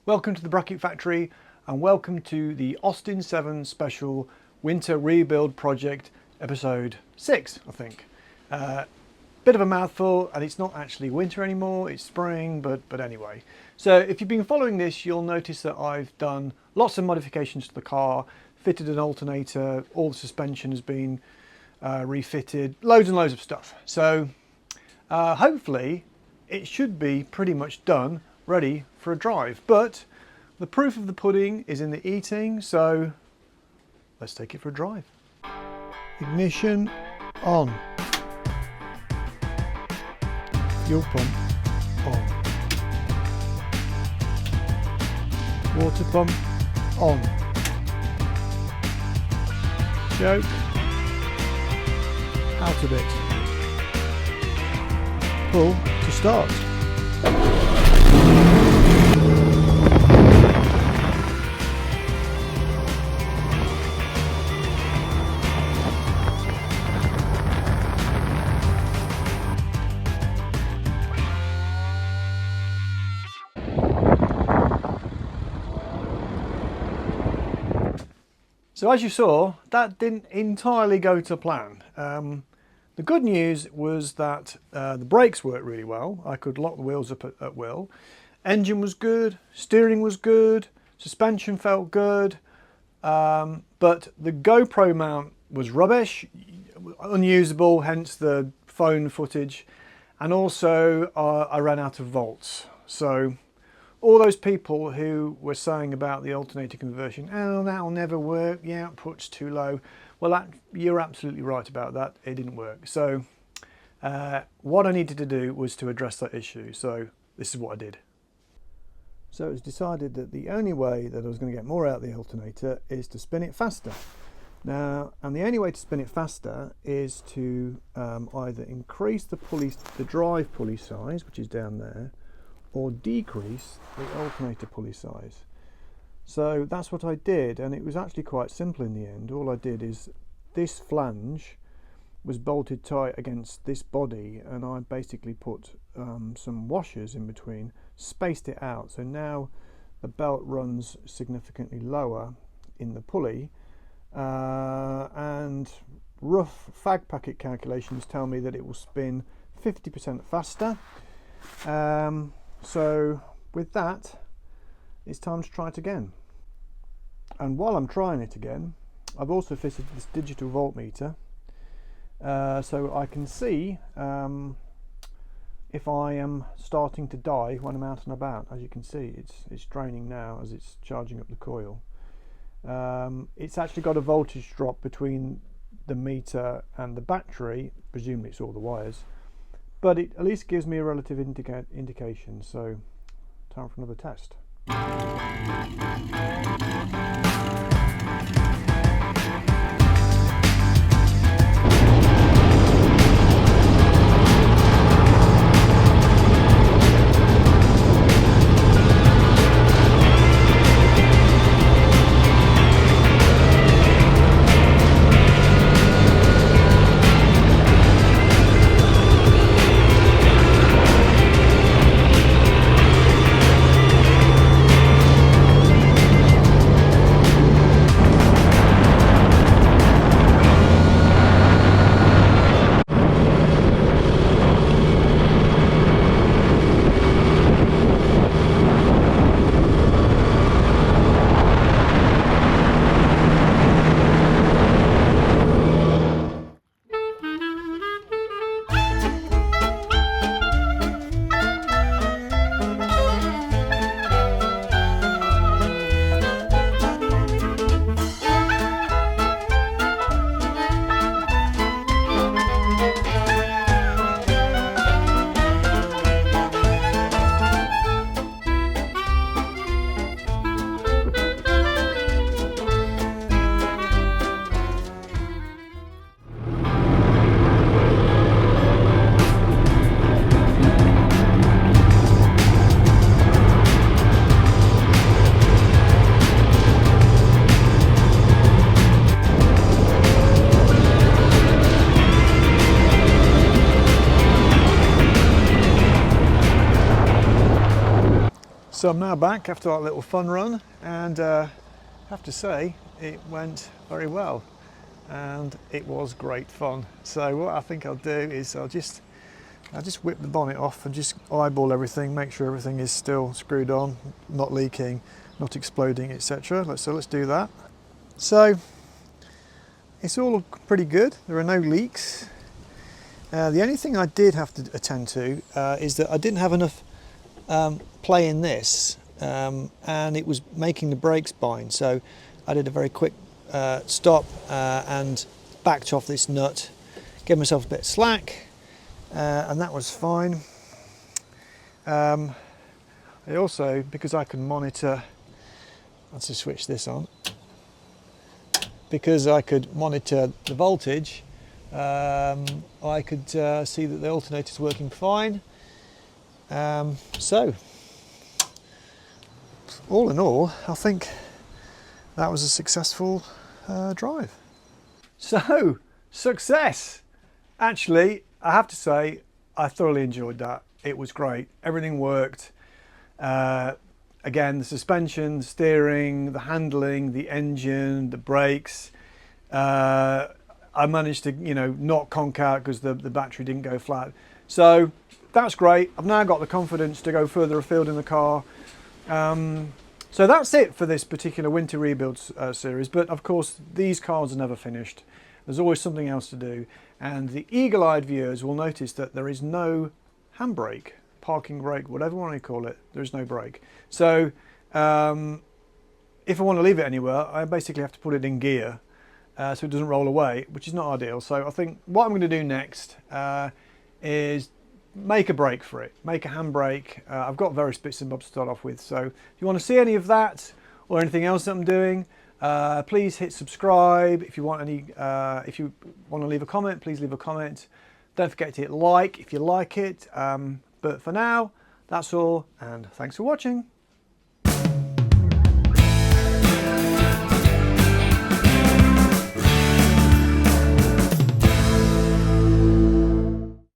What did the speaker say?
Welcome to the Bracket Factory and welcome to the Austin 7 Special Winter Rebuild Project episode 6, I think. Bit of a mouthful, and it's not actually winter anymore, it's spring, but anyway. So if you've been following this, you'll notice that I've done lots of modifications to the car, fitted an alternator, all the suspension has been refitted, loads and loads of stuff. So hopefully it should be pretty much done, ready for a drive. But the proof of the pudding is in the eating, so let's take it for a drive. Ignition on. Fuel pump on. Water pump on. Choke out of it. Pull to start. So as you saw, that didn't entirely go to plan. The good news was that the brakes worked really well. I could lock the wheels up at will. Engine was good, steering was good, suspension felt good, but the GoPro mount was rubbish, unusable, hence the phone footage, and also I ran out of volts. So all those people who were saying about the alternator conversion, oh, that'll never work, the output's too low. Well, you're absolutely right about that. It didn't work. So what I needed to do was to address that issue. So this is what I did. So it was decided that the only way that I was going to get more out of the alternator is to spin it faster. Now, and the only way to spin it faster is to either increase the drive pulley size, which is down there, or decrease the alternator pulley size. So that's what I did, and it was actually quite simple in the end. All I did is this flange was bolted tight against this body, and I basically put some washers in between, spaced it out, so now the belt runs significantly lower in the pulley, and rough fag packet calculations tell me that it will spin 50% faster. So with that, it's time to try it again. And while I'm trying it again, I've also fitted this digital voltmeter, so I can see if I am starting to die when I'm out and about. As you can see, it's draining now as it's charging up the coil. It's actually got a voltage drop between the meter and the battery, presumably it's all the wires, but it at least gives me a relative indication. So time for another test. So I'm now back after that little fun run, and I have to say it went very well and it was great fun. So what I think I'll do is I'll just whip the bonnet off and just eyeball everything, make sure everything is still screwed on, not leaking, not exploding, etc. So let's do that. So it's all pretty good, there are no leaks. The only thing I did have to attend to is that I didn't have enough play in this, and it was making the brakes bind, so I did a very quick stop and backed off this nut, gave myself a bit of slack, and that was fine. I also, because I can monitor, let's just switch this on, because I could monitor the voltage, I could see that the alternator is working fine. So all in all, I think that was a successful drive. So, success! Actually, I have to say, I thoroughly enjoyed that. It was great. Everything worked. Again, the suspension, the steering, the handling, the engine, the brakes. I managed to, not conk out because the battery didn't go flat. So that's great. I've now got the confidence to go further afield in the car. So that's it for this particular winter rebuilds series. But of course, these cars are never finished. There's always something else to do. And the eagle-eyed viewers will notice that there is no handbrake, parking brake, whatever you want to call it. There is no brake. So if I want to leave it anywhere, I basically have to put it in gear so it doesn't roll away, which is not ideal. So I think what I'm going to do next is make a brake for it, make a handbrake. I've got various bits and bobs to start off with. So if you want to see any of that or anything else that I'm doing, please hit subscribe. If you want if you want to leave a comment, please leave a comment. Don't forget to hit like if you like it. But for now, that's all, and thanks for watching.